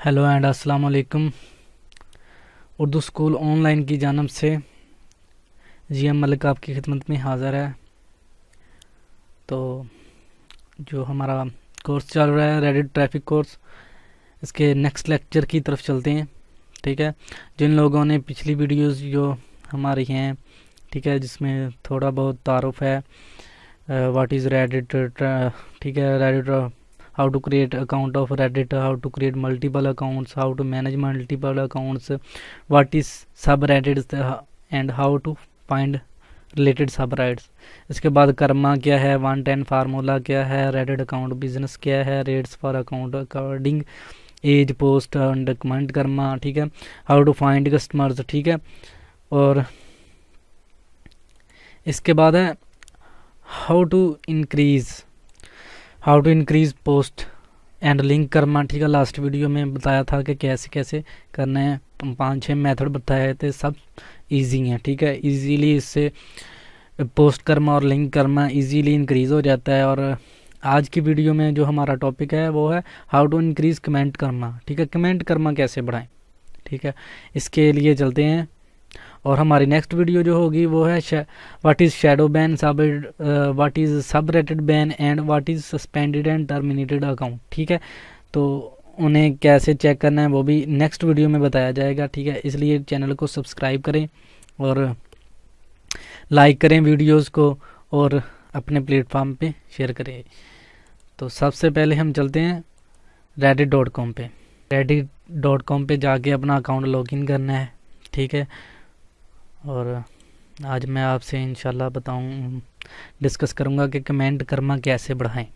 Hello and अस्सलाम वालेकुम। Urdu school online की जानब से जीएम मलिक आपकी खिदमत में हाज़िर है। तो जो हमारा कोर्स चल रहा है रेडिट ट्रैफिक कोर्स, इसके नेक्स्ट लेक्चर की तरफ चलते हैं। ठीक है, जिन लोगों ने पिछली वीडियोस जो हमारी हैं, ठीक है, जिसमें थोड़ा बहुत तारुफ है व्हाट इज़ रेडिट, ठीक है, Reddit, how to create account of reddit, how to create multiple accounts, how to manage multiple accounts, what is subreddits and how to find related subreddits। इसके बाद कर्मा क्या है, 110 फार्मूला क्या है, रेडिट अकाउंट बिजनेस क्या है, rates for account according as post and comment karma, ठीक है, हाउ टू फाइंड कस्टमर्स, ठीक है। और इसके बाद है how to increase post and link करना, ठीक है। लास्ट वीडियो में बताया था कि कैसे कैसे करना है, 5-6 मेथड बताए थे, सब इजी हैं, ठीक है। इजीली इससे पोस्ट करना और लिंक करना इजीली इंक्रीज़ हो जाता है। और आज की वीडियो में जो हमारा टॉपिक है वो है हाउ टू इंक्रीज़ कमेंट करना, ठीक है, कमेंट करना कैसे बढ़ाएं, ठीक है। इसके लिए चलते हैं। और हमारी नेक्स्ट वीडियो जो होगी वो है what is shadow ban, what is subreddit ban and what is suspended and terminated account, ठीक है। तो उन्हें कैसे चेक करना है वो भी नेक्स्ट वीडियो में बताया जाएगा, ठीक है। इसलिए चैनल को सब्सक्राइब करें और लाइक करें वीडियोस को और अपने प्लेटफॉर्म पे शेयर करें। तो सबसे पहले हम चलते हैं reddit.com पे। reddit.com पे जाके अपना अकाउंट लॉगिन करना है, ठीक है। और आज मैं आपसे इंशाल्लाह डिस्कस करूंगा कि कमेंट करना कैसे बढ़ाएं।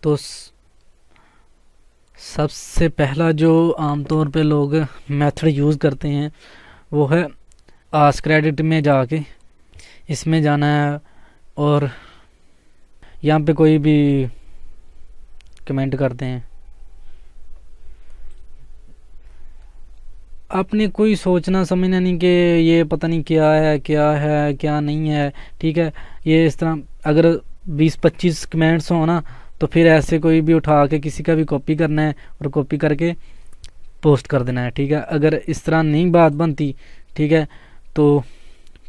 तो सबसे पहला जो आमतौर पे लोग मेथड यूज़ करते हैं वो है आस्क रेडिट में जाके इसमें जाना है और यहाँ पे कोई भी कमेंट करते हैं। आपने कोई सोचना समझना नहीं कि ये पता नहीं क्या है क्या नहीं है, ठीक है। ये इस तरह अगर 20-25 कमेंट्स हो ना तो फिर ऐसे कोई भी उठा के किसी का भी कॉपी करना है और कॉपी करके पोस्ट कर देना है, ठीक है। अगर इस तरह नहीं बात बनती, ठीक है, तो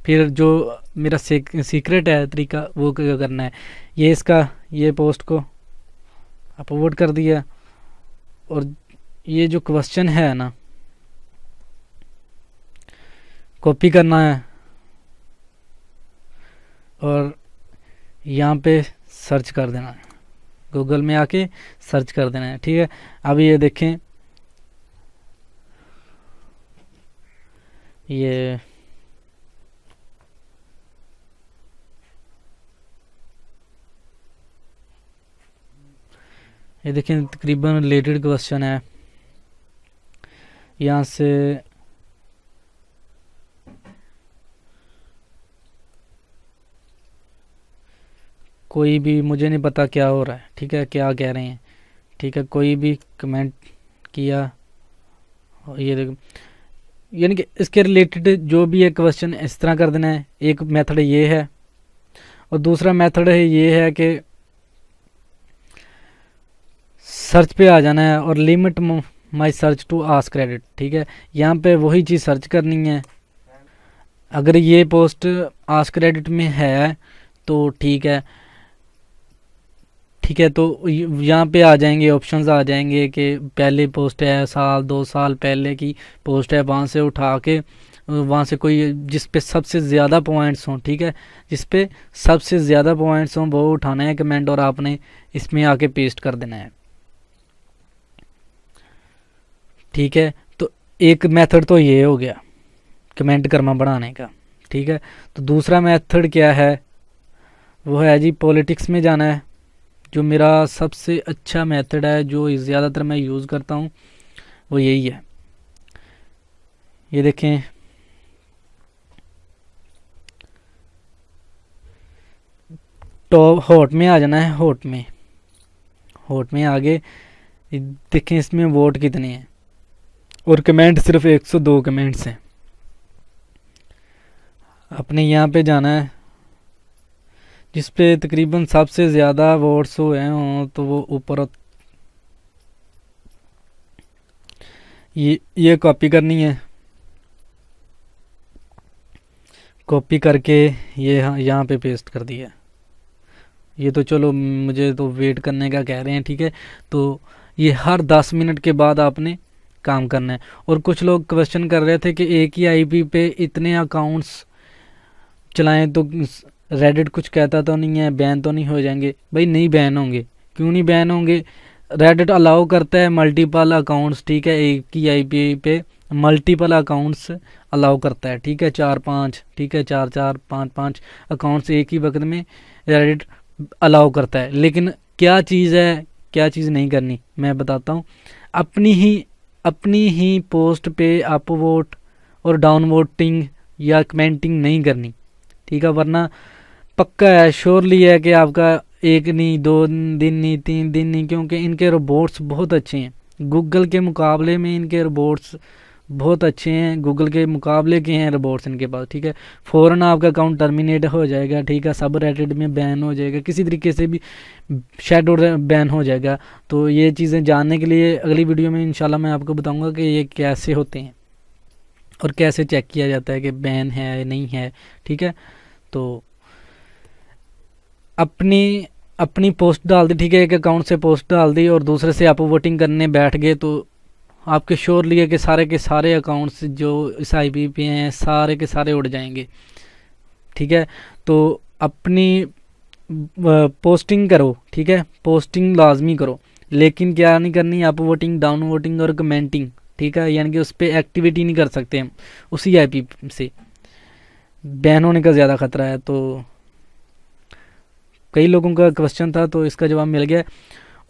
फिर जो मेरा सीक्रेट है तरीका वो क्या करना है, ये पोस्ट को अपलोड कर दिया और ये जो क्वेश्चन है ना कॉपी करना है और यहाँ पे सर्च कर देना है, गूगल में आके सर्च कर देना है, ठीक है। अब ये देखें, ये देखें तकरीबन रिलेटेड क्वेश्चन है। यहाँ से कोई भी, मुझे नहीं पता क्या हो रहा है, ठीक है, क्या कह रहे हैं, ठीक है, कोई भी कमेंट किया। ये देखो, यानी कि इसके रिलेटेड जो भी है क्वेश्चन इस तरह कर देना है। एक मेथड ये है और दूसरा मेथड है ये है कि सर्च पे आ जाना है और limit my search to ask credit, ठीक है। यहाँ पे वही चीज़ सर्च करनी है। अगर ये पोस्ट आस्क क्रेडिट में है तो ठीक है, ठीक है। तो यहाँ पे आ जाएंगे ऑप्शंस, आ जाएंगे कि पहले पोस्ट है 1-2 साल पहले की पोस्ट है, वहाँ से उठा के वहाँ से कोई जिस पे सबसे ज़्यादा पॉइंट्स हों, ठीक है, जिस पे सबसे ज़्यादा पॉइंट्स हों वो उठाना है कमेंट और आपने इसमें आके पेस्ट कर देना है, ठीक है। तो एक मेथड तो ये हो गया कमेंट करना बढ़ाने का, ठीक है। तो दूसरा मेथड क्या है वो है जी पॉलिटिक्स में जाना है, जो मेरा सबसे अच्छा मेथड है, जो ज़्यादातर मैं यूज़ करता हूँ वो यही है। ये देखें, टॉप हॉट में आ जाना है, हॉट में आगे देखें इसमें वोट कितने हैं और कमेंट सिर्फ 102 कमेंट्स हैं। अपने यहाँ पे जाना है जिस पे तकरीबन सबसे ज़्यादा वोट्स हुए हों तो वो ऊपर ये कॉपी करनी है, कॉपी करके ये यहाँ पे पेस्ट कर दिया। ये तो चलो मुझे तो वेट करने का कह रहे हैं, ठीक है। तो ये हर 10 मिनट के बाद आपने काम करना है। और कुछ लोग क्वेश्चन कर रहे थे कि एक ही आईपी पे इतने अकाउंट्स चलाएं तो रेडिट कुछ कहता तो नहीं है, बैन तो नहीं हो जाएंगे? भाई नहीं बैन होंगे। क्यों नहीं बैन होंगे? रेडिट अलाउ करता है मल्टीपल अकाउंट्स, ठीक है। एक ही आईपी पे मल्टीपल अकाउंट्स अलाउ करता है, ठीक है। 4-5, ठीक है, 4-4 5-5 अकाउंट्स एक ही वक्त में रेडिट अलाउ करता है। लेकिन क्या चीज़ है, क्या चीज़ नहीं करनी, मैं बताता हूँ। अपनी ही पोस्ट पे अप वोट और डाउन वोटिंग या कमेंटिंग नहीं करनी, ठीक है। वरना पक्का है, श्योरली है कि आपका 1 नहीं, 2 दिन नहीं, 3 दिन नहीं, क्योंकि इनके रोबोट्स बहुत अच्छे हैं। गूगल के मुकाबले में इनके रोबोट्स बहुत अच्छे हैं, गूगल के मुकाबले के हैं रोबोट्स इनके पास, ठीक है। फ़ौरन आपका अकाउंट टर्मिनेट हो जाएगा, ठीक है। सब रेडिट में बैन हो जाएगा, किसी तरीके से भी शैडो बैन हो जाएगा। तो ये चीज़ें जानने के लिए अगली वीडियो में इंशाल्लाह मैं आपको बताऊंगा कि ये कैसे होते हैं और कैसे चेक किया जाता है कि बैन है या नहीं है, ठीक है। तो अपनी अपनी पोस्ट डाल दी, ठीक है। एक अकाउंट से पोस्ट डाल दी और दूसरे से आप वोटिंग करने बैठ गए, तो आपके श्योरली है कि सारे के सारे अकाउंट्स जो इस आईपी पे हैं सारे के सारे उड़ जाएंगे, ठीक है। तो अपनी पोस्टिंग करो, ठीक है, पोस्टिंग लाजमी करो। लेकिन क्या नहीं करनी, अप वोटिंग, डाउन वोटिंग और कमेंटिंग, ठीक है। यानी कि उस पर एक्टिविटी नहीं कर सकते हम, उसी आईपी से बैन होने का ज़्यादा खतरा है। तो कई लोगों का क्वेश्चन था तो इसका जवाब मिल गया।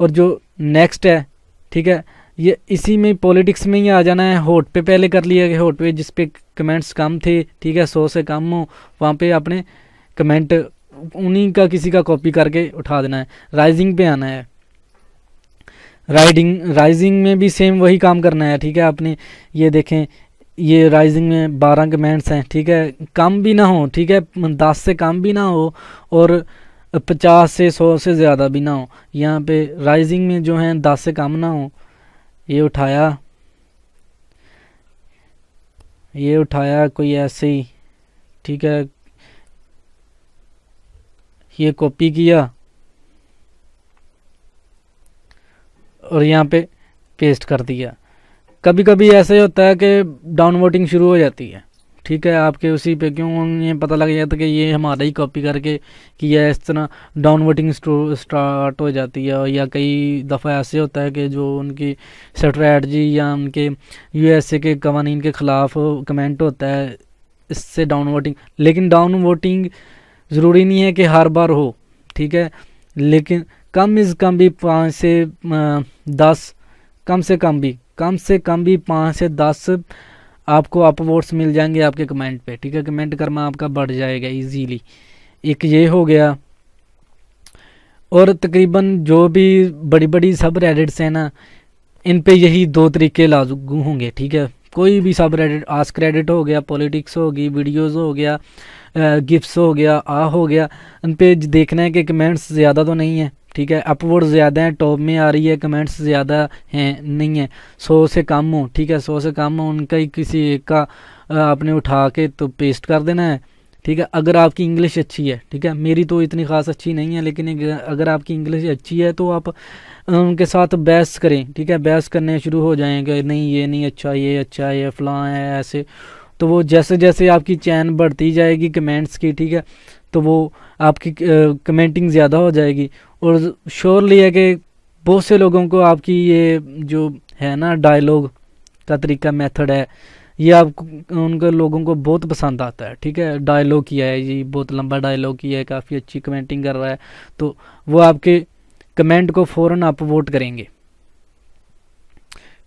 और जो नेक्स्ट है, ठीक है, ये इसी में पॉलिटिक्स में ही आ जाना है। होट पे पहले कर लिया कि होट पे जिस पे कमेंट्स कम थे, ठीक है, 100 से कम हो, वहाँ पे आपने कमेंट उन्हीं का किसी का कॉपी करके उठा देना है। राइजिंग पे आना है। राइजिंग में भी सेम वही काम करना है, ठीक है। आपने ये देखें, ये राइजिंग में 12 कमेंट्स हैं, ठीक है। कम भी ना हो, ठीक है, 10 से कम भी ना हो और 50 से 100 से ज़्यादा भी ना हो। यहाँ पे राइजिंग में जो है 10 से कम ना हो। ये उठाया, ये उठाया कोई ऐसे ही, ठीक है, ये कॉपी किया और यहाँ पे पेस्ट कर दिया। कभी कभी ऐसे होता है कि डाउन वोटिंग शुरू हो जाती है, ठीक है, आपके उसी पे क्यों ये पता लग जाता है कि ये हमारा ही कॉपी करके किया है, इस तरह डाउन वोटिंग स्टार्ट हो जाती है। या कई दफ़ा ऐसे होता है कि जो उनकी स्ट्रैटजी या उनके यूएसए के कवानीन के ख़िलाफ़ कमेंट होता है, इससे डाउन वोटिंग। लेकिन डाउन वोटिंग ज़रूरी नहीं है कि हर बार हो, ठीक है। लेकिन कम इज़ कम भी 5 से 10, कम से कम भी 5 से 10 आपको अपवोट्स मिल जाएंगे आपके कमेंट पे, ठीक है। कमेंट करना आपका बढ़ जाएगा इजीली। एक ये हो गया। और तकरीबन जो भी बड़ी बड़ी सब रेडिट्स हैं ना, इन पे यही 2 तरीके लागू होंगे, ठीक है। कोई भी सब रेडिट, आस्क रेडिट हो गया, पॉलिटिक्स होगी, वीडियोस हो गया, गिफ्ट्स हो गया, हो गया, इन पे देखना है कि कमेंट्स ज़्यादा तो नहीं है, ठीक है। अपवोर्ड ज़्यादा है, टॉप में आ रही है, कमेंट्स ज़्यादा हैं नहीं है, 100 से कम हो, ठीक है, 100 से कम हो, उनका ही किसी एक का आपने उठा के तो पेस्ट कर देना है, ठीक है। अगर आपकी इंग्लिश अच्छी है, ठीक है, मेरी तो इतनी ख़ास अच्छी नहीं है, लेकिन अगर आपकी इंग्लिश अच्छी है तो आप उनके साथ बहस करें, ठीक है। बहस करने शुरू हो जाएंगे, नहीं ये नहीं अच्छा, ये अच्छा है, ये फ़लाँ है, ऐसे। तो वो जैसे जैसे आपकी चैन बढ़ती जाएगी कमेंट्स की, ठीक है, तो वो आपकी कमेंटिंग ज़्यादा हो जाएगी। और श्योरली है कि बहुत से लोगों को आपकी ये जो है ना डायलॉग का तरीका, मेथड है, ये आप उनके लोगों को बहुत पसंद आता है, ठीक है। डायलॉग किया है जी, बहुत लंबा डायलॉग किया है, काफ़ी अच्छी कमेंटिंग कर रहा है, तो वो आपके कमेंट को फ़ौरन आप वोट करेंगे,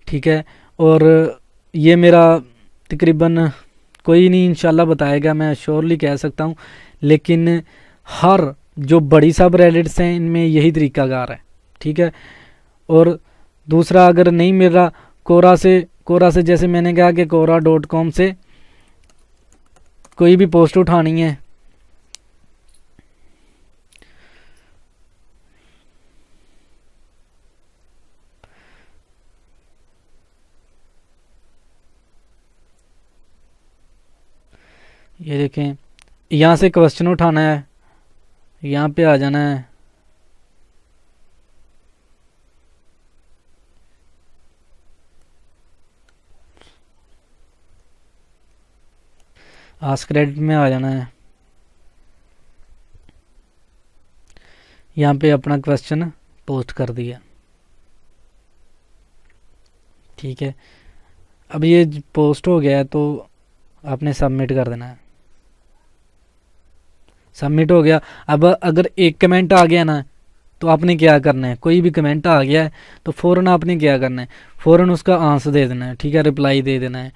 ठीक है। और ये मेरा तकरीबन कोई नहीं इंशाल्लाह बताएगा, मैं श्योरली कह सकता हूँ। लेकिन हर जो बड़ी सब रेडिट्स हैं इनमें यही तरीकाकार है, ठीक है। और दूसरा अगर नहीं मिल रहा, कोरा से जैसे मैंने कहा कि कोरा.com से कोई भी पोस्ट उठानी है, ये देखें, यहाँ से क्वेश्चन उठाना है, यहाँ पे आ जाना है, आस्क क्रेडिट में आ जाना है, यहाँ पे अपना क्वेश्चन पोस्ट कर दिया। ठीक है, अब ये पोस्ट हो गया है तो आपने सबमिट कर देना है। सबमिट हो गया। अब अगर एक कमेंट आ गया ना तो आपने क्या करना है, कोई भी कमेंट आ गया है तो फ़ौरन आपने क्या करना है, फ़ौरन उसका आंसर दे देना है। ठीक है, रिप्लाई दे देना है,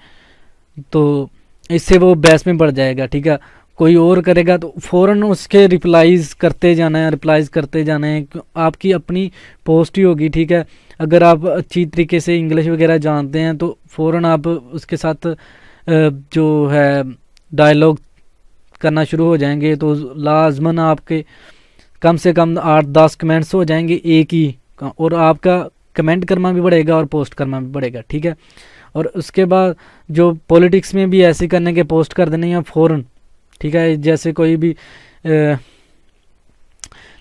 तो इससे वो बहस में पड़ जाएगा। ठीक है, कोई और करेगा तो फ़ौरन उसके रिप्लाईज करते जाना है, रिप्लाईज करते जाना है, आपकी अपनी पोस्ट ही होगी। ठीक है, अगर आप अच्छी तरीके से इंग्लिश वगैरह जानते हैं तो फ़ौरन आप उसके साथ जो है डायलॉग करना शुरू हो जाएंगे, तो लाजमन आपके कम से कम 8-10 कमेंट्स हो जाएंगे एक ही, और आपका कमेंट करना भी बढ़ेगा और पोस्ट करना भी बढ़ेगा। ठीक है, और उसके बाद जो पॉलिटिक्स में भी ऐसे करने के पोस्ट कर देने हैं फ़ौरन। ठीक है, जैसे कोई भी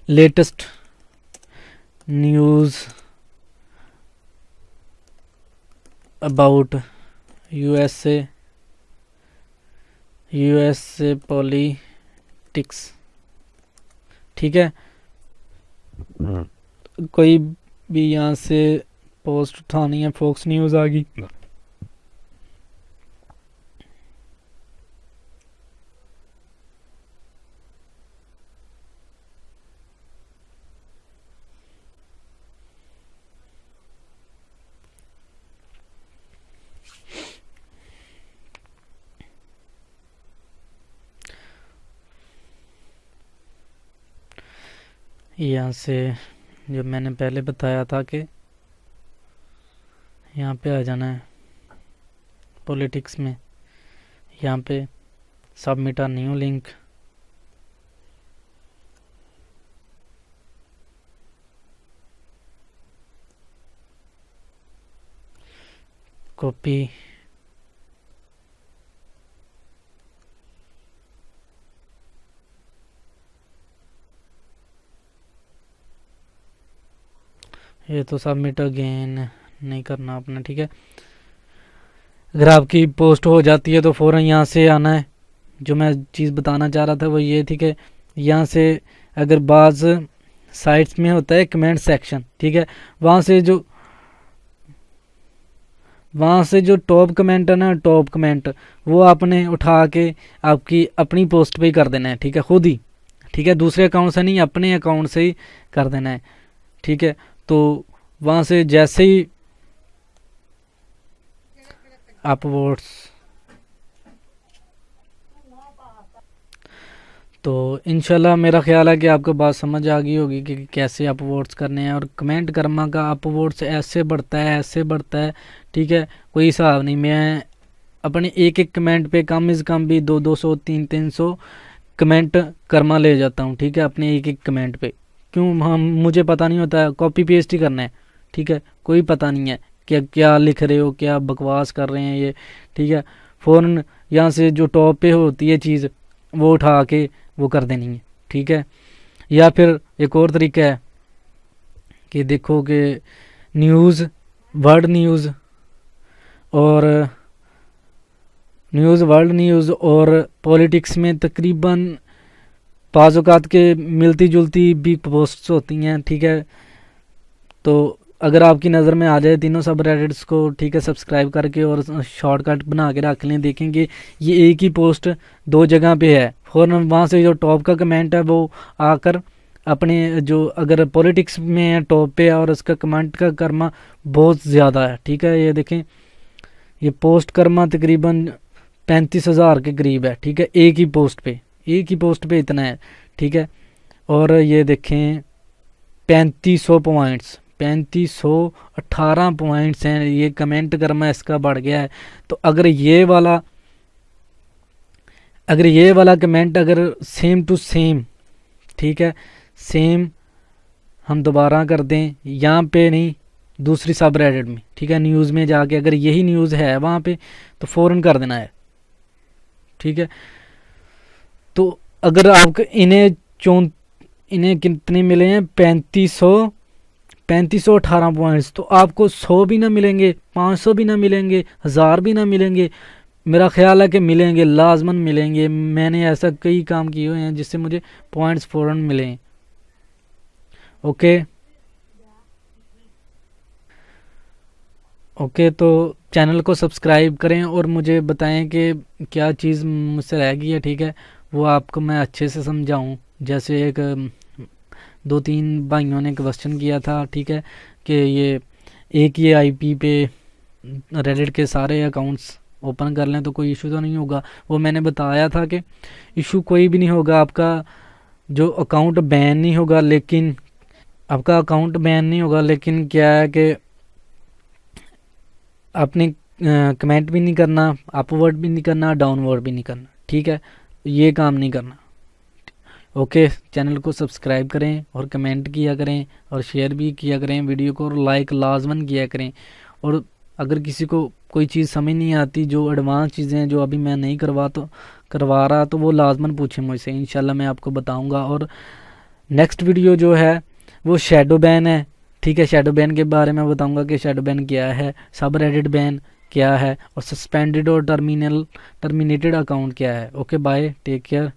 latest news about USA politics. ठीक है, कोई भी यहाँ से पोस्ट उठानी है, फॉक्स न्यूज़ आ गई, यहाँ से जो मैंने पहले बताया था कि यहाँ पे आ जाना है पॉलिटिक्स में, यहाँ पे submit a new link, copy, ये तो सबमिट अगेन नहीं करना आपने। ठीक है, अगर आपकी पोस्ट हो जाती है तो फ़ौरन यहाँ से आना है। जो मैं चीज़ बताना चाह रहा था वो ये थी कि यहाँ से अगर बाज़ साइट्स में होता है कमेंट सेक्शन, ठीक है, वहाँ से जो टॉप कमेंट है ना, टॉप कमेंट वो आपने उठा के आपकी अपनी पोस्ट पे ही कर देना है। ठीक है, खुद ही। ठीक है, दूसरे अकाउंट से नहीं, अपने अकाउंट से ही कर देना है। ठीक है, तो वहाँ से जैसे ही अपवोर्ड्स, तो इंशाल्लाह मेरा ख्याल है कि आपको बात समझ आ गई होगी कि कैसे अपवोर्ड्स करने हैं। और कमेंट कर्मा का अपवोर्ड्स ऐसे बढ़ता है, ऐसे बढ़ता है। ठीक है, कोई हिसाब नहीं। मैं अपने एक एक कमेंट पे कम से कम भी 200 300 कमेंट कर्मा ले जाता हूँ। ठीक है, अपने एक एक कमेंट पे। क्यों? हम मुझे पता नहीं होता, कॉपी पेस्ट ही करना है। ठीक है, कोई पता नहीं है क्या क्या लिख रहे हो, क्या बकवास कर रहे हैं ये। ठीक है, फ़ौरन यहाँ से जो टॉप पे होती है चीज़ वो उठा के वो कर देनी है। ठीक है, या फिर एक और तरीका है कि देखो कि न्यूज़, वर्ल्ड न्यूज़ और पॉलिटिक्स में तकरीबन बाज़ औक़ात के मिलती जुलती भी पोस्ट्स होती हैं। ठीक है, तो अगर आपकी नज़र में आ जाए तीनों सब रेडिट्स को, ठीक है, सब्सक्राइब करके और शॉर्टकट बना के रख लें, देखेंगे ये एक ही पोस्ट दो जगह पे है। फ़ौरन वहाँ से जो टॉप का कमेंट है वो आकर अपने जो अगर पॉलिटिक्स में है टॉप पे है और उसका कमेंट का कर्मा बहुत ज़्यादा है। ठीक है, ये देखें, ये पोस्ट कर्मा तकरीबन 35,000 के करीब है। ठीक है, एक ही पोस्ट पे इतना है। ठीक है, और ये देखें 3500 पॉइंट्स, 3518 पॉइंट्स हैं। ये कमेंट कर्मा इसका बढ़ गया है। तो अगर ये वाला कमेंट अगर सेम टू सेम, ठीक है, सेम हम दोबारा कर दें, यहाँ पे नहीं, दूसरी सब रेडिट में, ठीक है, न्यूज़ में जाके अगर यही न्यूज़ है वहाँ पे तो फ़ौरन कर देना है। ठीक है, तो अगर आपको इन्हें कितने मिले हैं 3518 पॉइंट्स, तो आपको 100 भी ना मिलेंगे, 500 भी ना मिलेंगे, 1000 भी ना मिलेंगे, मेरा ख्याल है कि मिलेंगे, लाजमन मिलेंगे। मैंने ऐसा कई काम किए हुए हैं जिससे मुझे पॉइंट्स फ़ौरन मिले। ओके ओके, तो चैनल को सब्सक्राइब करें और मुझे बताएं कि क्या चीज़ मुझसे रह गई है, ठीक है, वो आपको मैं अच्छे से समझाऊं। जैसे एक 2-3 भाइयों ने क्वेश्चन किया था, ठीक है, कि ये आईपी पे रेडिट के सारे अकाउंट्स ओपन कर लें तो कोई इशू तो नहीं होगा। वो मैंने बताया था कि इशू कोई भी नहीं होगा, आपका जो अकाउंट बैन नहीं होगा, लेकिन क्या है कि आपने कमेंट भी नहीं करना, अपवर्ड भी नहीं करना, डाउनवर्ड भी नहीं करना, ठीक है, ये काम नहीं करना। ओके, चैनल को सब्सक्राइब करें और कमेंट किया करें और शेयर भी किया करें वीडियो को, और लाइक लाजमन किया करें। और अगर किसी को कोई चीज़ समझ नहीं आती, जो एडवांस चीज़ें हैं जो अभी मैं नहीं करवा रहा, तो वो लाजमन पूछें मुझसे, इंशाल्लाह मैं आपको बताऊंगा। और नेक्स्ट वीडियो जो है वो शैडो बैन है, ठीक है, शैडो बैन के बारे में बताऊंगा कि शैडो बैन क्या है, सब रेडिट बैन क्या है, और सस्पेंडेड और टर्मिनेटेड अकाउंट क्या है। Okay bye, take care.